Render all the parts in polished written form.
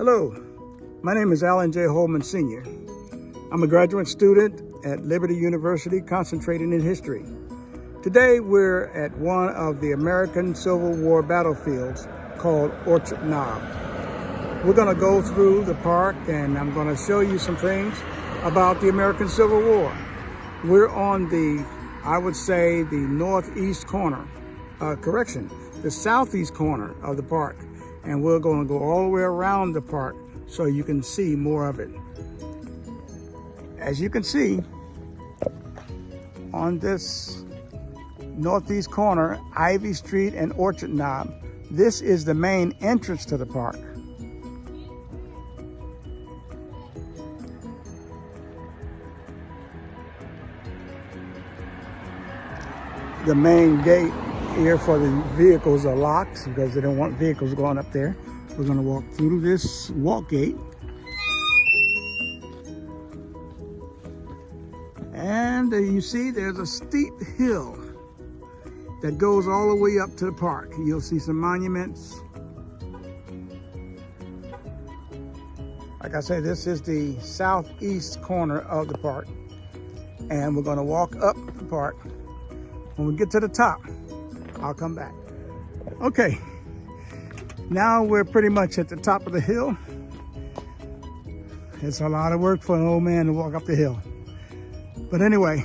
Hello, my name is Alan J. Holman Sr. I'm a graduate student at Liberty University concentrating in history. Today we're at one of the American Civil War battlefields called Orchard Knob. We're going to go through the park and I'm going to show you some things about the American Civil War. We're on the, I would say, the northeast corner, the southeast corner of the park. And we're going to go all the way around the park so you can see more of it. As you can see, on this northeast corner, Ivy Street and Orchard Knob, this is the main entrance to the park. The main gate here for the vehicles are locked because they don't want vehicles going up there. We're going to walk through this walk gate. And you see there's a steep hill that goes all the way up to the park. You'll see some monuments. Like I said, this is the southeast corner of the park. And we're going to walk up the park. When we get to the top, I'll come back. Okay, now we're pretty much at the top of the hill. It's a lot of work for an old man to walk up the hill. But anyway,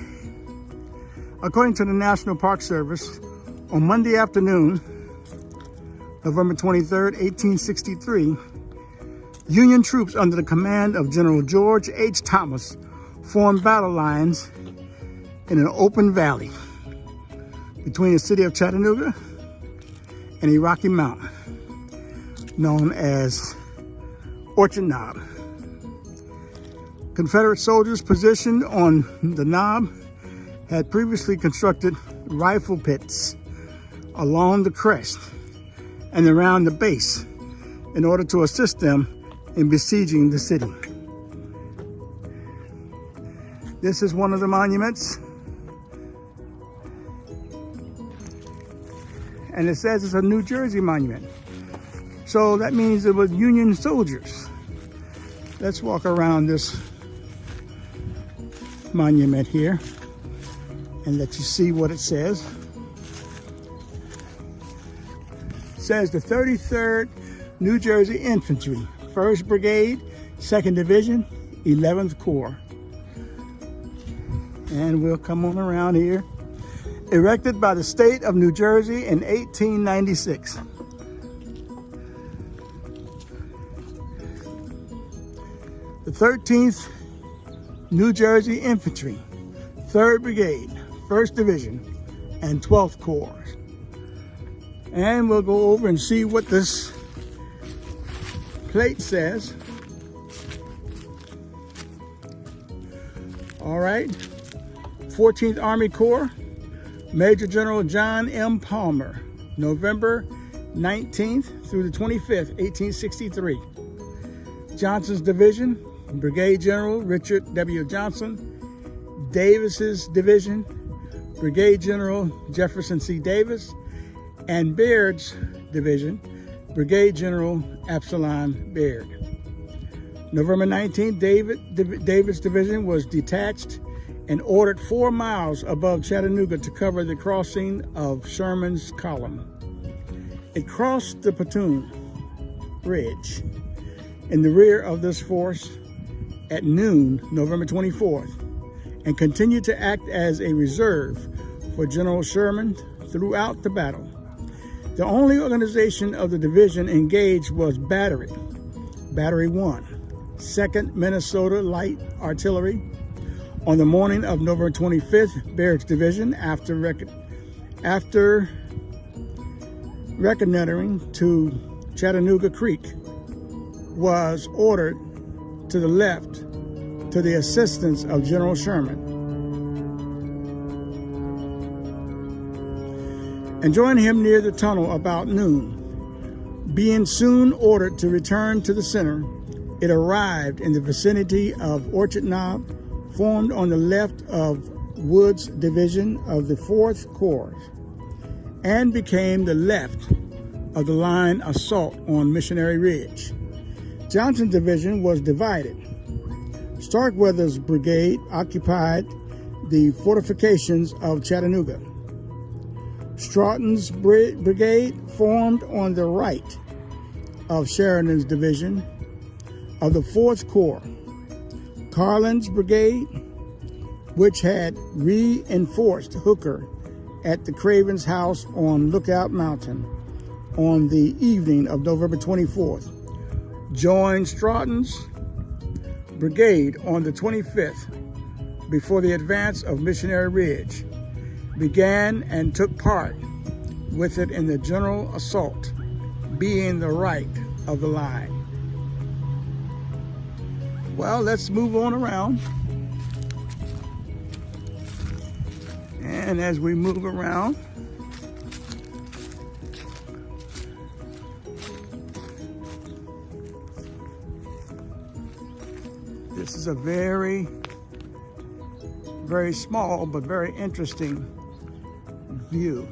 according to the National Park Service, on Monday afternoon, November 23rd, 1863, Union troops under the command of General George H. Thomas formed battle lines in an open valley between the city of Chattanooga and a rocky mountain known as Orchard Knob. Confederate soldiers positioned on the knob had previously constructed rifle pits along the crest and around the base in order to assist them in besieging the city. This is one of the monuments. And it says it's a New Jersey monument. So that means it was Union soldiers. Let's walk around this monument here and let you see what it says. It says the 33rd New Jersey Infantry, 1st Brigade, 2nd Division, 11th Corps. And we'll come on around here. Erected by the state of New Jersey in 1896. The 13th New Jersey Infantry, 3rd Brigade, 1st Division, and 12th Corps. And we'll go over and see what this plate says. All right, 14th Army Corps, Major General John M. Palmer, November 19th through the 25th, 1863. Johnson's Division, Brigade General Richard W. Johnson. Davis's Division, Brigade General Jefferson C. Davis. And Baird's Division, Brigade General Absalom Baird. November 19th, Davis Division was detached and ordered 4 miles above Chattanooga to cover the crossing of Sherman's column. It crossed the Platoon Ridge in the rear of this force at noon, November 24th, and continued to act as a reserve for General Sherman throughout the battle. The only organization of the division engaged was Battery 1, 2nd Minnesota Light Artillery. On the morning of November 25th, Baird's Division, after reconnoitering to Chattanooga Creek, was ordered to the left to the assistance of General Sherman, and joined him near the tunnel about noon. Being soon ordered to return to the center, it arrived in the vicinity of Orchard Knob, formed on the left of Wood's division of the 4th Corps, and became the left of the line assault on Missionary Ridge. Johnson's division was divided. Starkweather's brigade occupied the fortifications of Chattanooga. Stratton's brigade formed on the right of Sheridan's division of the 4th Corps. Carlin's brigade, which had reinforced Hooker at the Craven's house on Lookout Mountain on the evening of November 24th, joined Stratton's brigade on the 25th before the advance of Missionary Ridge began and took part with it in the general assault, being the right of the line. Well, let's move on around. And as we move around, this is a very, very small but very interesting view,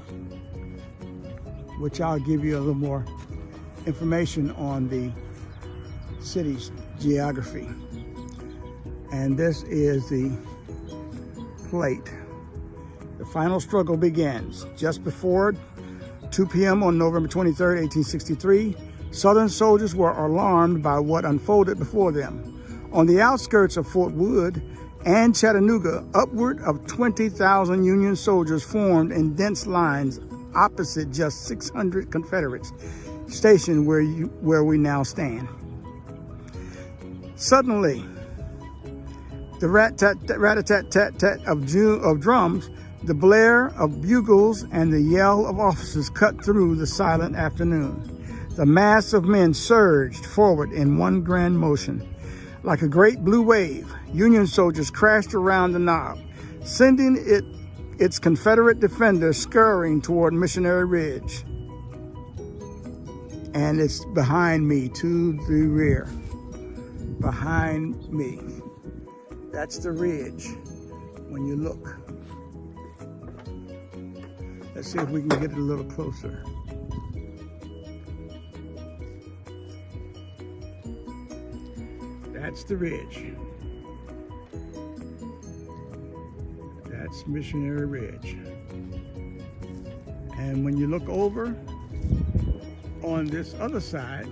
which I'll give you a little more information on the city's geography. And this is the plate. The final struggle begins just before 2 p.m. on November 23rd, 1863. Southern soldiers were alarmed by what unfolded before them. On the outskirts of Fort Wood and Chattanooga, upward of 20,000 Union soldiers formed in dense lines opposite just 600 Confederates stationed where we now stand. Suddenly, the rat-tat-tat-tat-tat of drums, the blare of bugles, and the yell of officers cut through the silent afternoon. The mass of men surged forward in one grand motion. Like a great blue wave, Union soldiers crashed around the knob, sending its Confederate defenders scurrying toward Missionary Ridge. And it's behind me, to the rear. Behind me. That's the ridge when you look. Let's see if we can get it a little closer. That's the ridge. That's Missionary Ridge. And when you look over on this other side,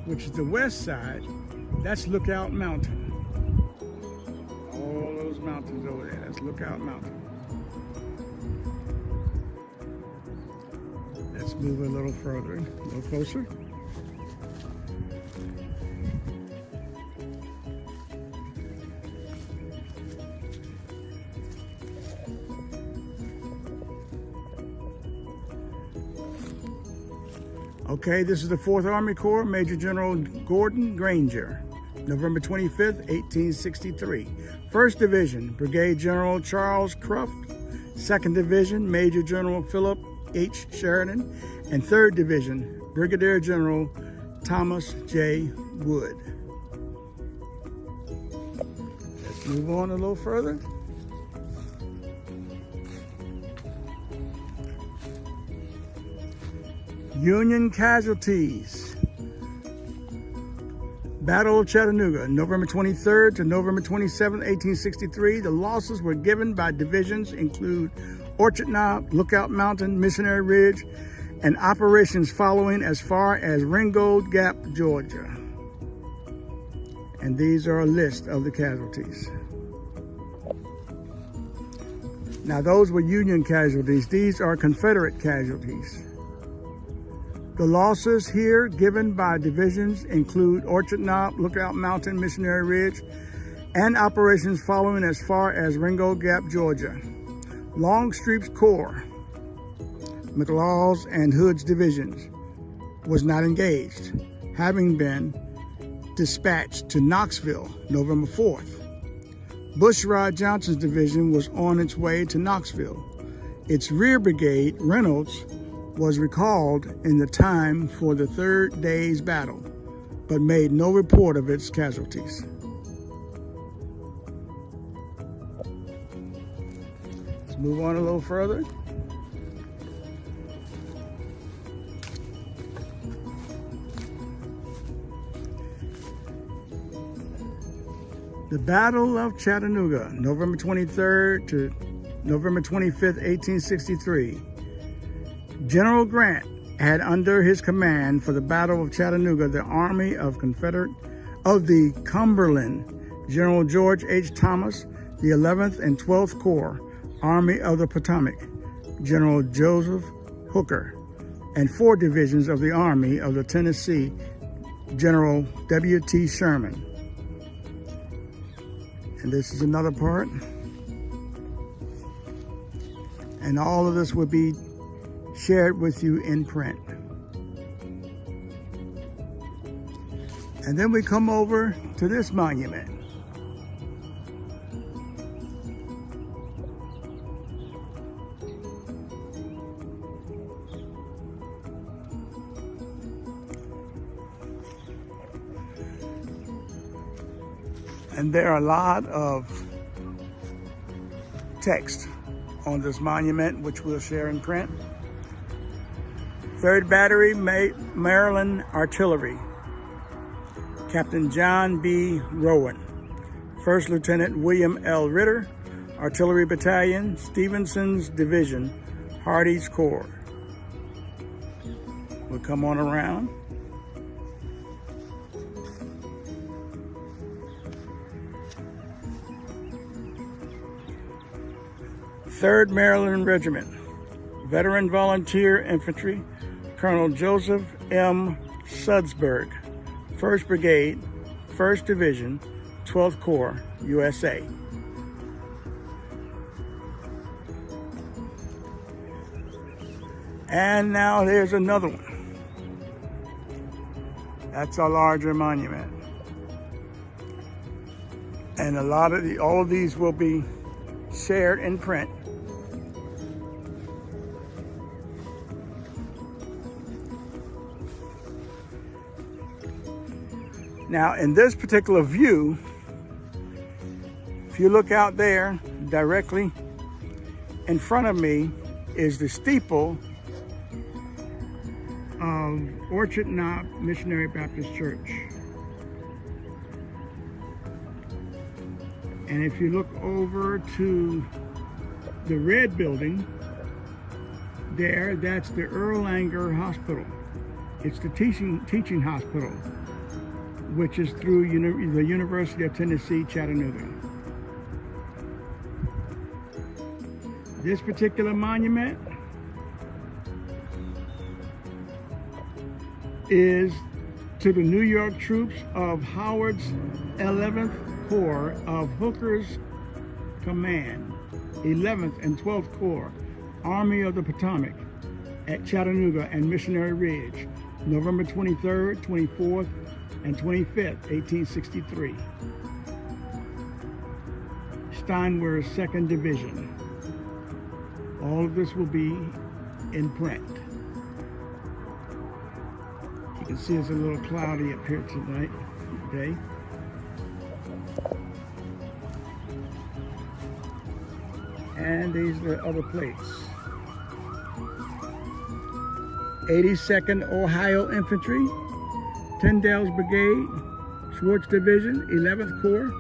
which is the west side, that's Lookout Mountain. All those mountains over there, that's Lookout Mountain. Let's move a little further, a little closer. Okay, this is the 4th Army Corps, Major General Gordon Granger, November 25th, 1863. 1st Division, Brigadier General Charles Cruft. 2nd Division, Major General Philip H. Sheridan. And 3rd Division, Brigadier General Thomas J. Wood. Let's move on a little further. Union casualties. Battle of Chattanooga, November 23rd to November 27th, 1863. The losses were given by divisions include Orchard Knob, Lookout Mountain, Missionary Ridge, and operations following as far as Ringgold Gap, Georgia. And these are a list of the casualties. Now those were Union casualties. These are Confederate casualties. The losses here given by divisions include Orchard Knob, Lookout Mountain, Missionary Ridge, and operations following as far as Ringgold Gap, Georgia. Longstreet's Corps, McLaws and Hood's divisions, was not engaged, having been dispatched to Knoxville, November 4th. Bushrod Johnson's division was on its way to Knoxville. Its rear brigade, Reynolds, was recalled in the time for the 3rd day's battle, but made no report of its casualties. Let's move on a little further. The Battle of Chattanooga, November 23rd to November 25th, 1863. General Grant had under his command for the Battle of Chattanooga the Army of the Cumberland, General George H. Thomas, the 11th and 12th Corps, Army of the Potomac, General Joseph Hooker, and 4 divisions of the Army of the Tennessee, General W.T. Sherman. And this is another part. And all of this will be shared with you in print. And then we come over to this monument. And there are a lot of text on this monument, which we'll share in print. 3rd Battery, Maryland Artillery, Captain John B. Rowan. 1st Lieutenant William L. Ritter, Artillery Battalion, Stevenson's Division, Hardee's Corps. We'll come on around. 3rd Maryland Regiment, Veteran Volunteer Infantry, Colonel Joseph M. Sudsberg, 1st Brigade, 1st Division, 12th Corps, USA. And now there's another one. That's a larger monument. And all of these will be shared in print. Now, in this particular view, if you look out there directly in front of me is the steeple of Orchard Knob Missionary Baptist Church. And if you look over to the red building there, that's the Erlanger Hospital. It's the teaching hospital, which is through the University of Tennessee, Chattanooga. This particular monument is to the New York troops of Howard's 11th Corps of Hooker's Command, 11th and 12th Corps, Army of the Potomac at Chattanooga and Missionary Ridge, November 23rd, 24th, and 25th, 1863. Steinwehr's 2nd Division. All of this will be in print. You can see it's a little cloudy up here today. And these are the other plates. 82nd Ohio Infantry, Tyndale's Brigade, Schwartz Division, 11th Corps,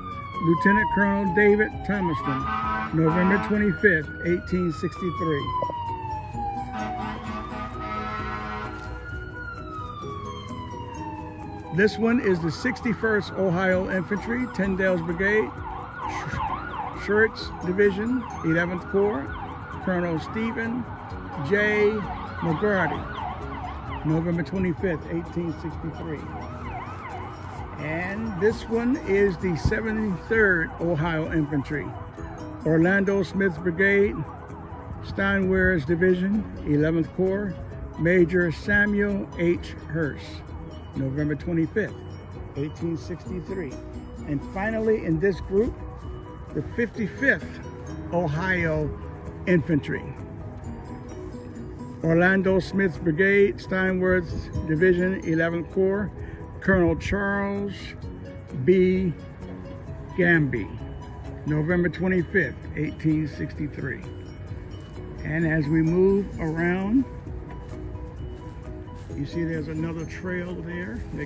Lieutenant Colonel David Thomaston, November 25th, 1863. This one is the 61st Ohio Infantry, Tyndale's Brigade, Schwartz Division, 11th Corps, Colonel Stephen J. McGrady, November 25th, 1863. And this one is the 73rd Ohio Infantry, Orlando Smith's Brigade, Steinwehr's Division, 11th Corps, Major Samuel H. Hurst, November 25th, 1863. And finally in this group, the 55th Ohio Infantry, Orlando Smith's Brigade, Steinwehr's Division, 11th Corps, Colonel Charles B. Gamby, November 25th, 1863. And as we move around, you see there's another trail there that